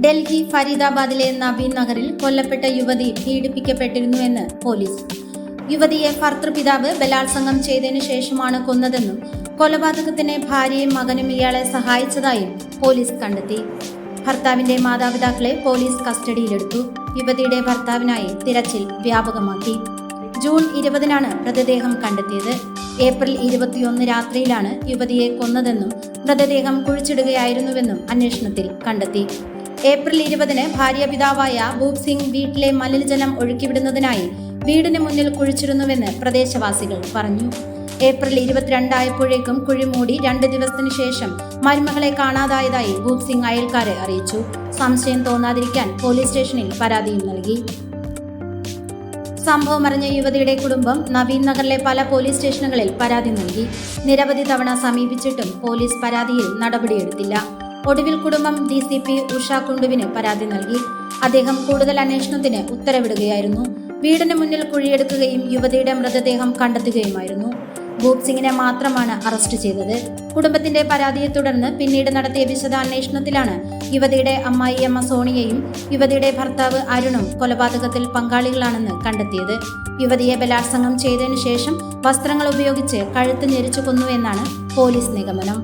ഡൽഹി ഫരീദാബാദിലെ നവീൻ നഗറിൽ കൊല്ലപ്പെട്ട യുവതി പീഡിപ്പിക്കപ്പെട്ടിരുന്നുവെന്ന് പോലീസ്. യുവതിയെ ഭർതൃപിതാവ് ബലാത്സംഗം ചെയ്തതിനു ശേഷമാണ് കൊന്നതെന്നും കൊലപാതകത്തിന് ഭാര്യയും മകനും ഇയാളെ സഹായിച്ചതായും പോലീസ് കണ്ടെത്തി. ഭർത്താവിന്റെ മാതാപിതാക്കളെ പോലീസ് കസ്റ്റഡിയിലെടുത്തു. യുവതിയുടെ ഭർത്താവിനായി തിരച്ചിൽ വ്യാപകമാക്കി. ജൂൺ 20-നാണ് മൃതദേഹം കണ്ടെത്തിയത്. ഏപ്രിൽ 21 രാത്രിയിലാണ് യുവതിയെ കൊന്നതെന്നും മൃതദേഹം കുഴിച്ചിടുകയായിരുന്നുവെന്നും അന്വേഷണത്തിൽ കണ്ടെത്തി. ഏപ്രിൽ 20-ന് ഭാര്യാപിതാവായ ഭൂപ് സിംഗ് വീട്ടിലെ മലിനജലം ഒഴുക്കിവിടുന്നതിനായി വീടിന് മുന്നിൽ കുഴിച്ചിരുന്നുവെന്ന് പ്രദേശവാസികൾ പറഞ്ഞു. ഏപ്രിൽ 22 ആയപ്പോഴേക്കും കുഴി മൂടി 2 ദിവസത്തിനു ശേഷം മരുമകളെ കാണാതായതായി ഭൂപ് സിംഗ് അയൽക്കാരെ അറിയിച്ചു. സംശയം തോന്നാതിരിക്കാൻ പോലീസ് സ്റ്റേഷനിൽ പരാതിയും നൽകി. സംഭവം അറിഞ്ഞ യുവതിയുടെ കുടുംബം നവീൻ നഗറിലെ പല പോലീസ് സ്റ്റേഷനുകളിൽ പരാതി നൽകി. നിരവധി തവണ സമീപിച്ചിട്ടും പോലീസ് പരാതിയിൽ നടപടിയെടുത്തില്ല. ഒടുവിൽ കുടുംബം DCP ഉഷ കുണ്ടുവിന് പരാതി നൽകി. അദ്ദേഹം കൂടുതൽ അന്വേഷണത്തിന് ഉത്തരവിടുകയായിരുന്നു. വീടിന് മുന്നിൽ കുഴിയെടുക്കുകയും യുവതിയുടെ മൃതദേഹം കണ്ടെത്തുകയുമായിരുന്നു. ഭൂപ് സിംഗിനെ മാത്രമാണ് അറസ്റ്റ് ചെയ്തത്. കുടുംബത്തിന്റെ പരാതിയെ തുടർന്ന് പിന്നീട് നടത്തിയ വിശദാന്വേഷണത്തിലാണ് യുവതിയുടെ അമ്മായിയമ്മ സോണിയയും യുവതിയുടെ ഭർത്താവ് അരുണും കൊലപാതകത്തിൽ പങ്കാളികളാണെന്ന് കണ്ടെത്തിയത്. യുവതിയെ ബലാത്സംഗം ചെയ്തതിനു ശേഷം വസ്ത്രങ്ങൾ ഉപയോഗിച്ച് കഴുത്ത് ഞെരിച്ചു കൊന്നുവെന്നാണ് പോലീസ് നിഗമനം.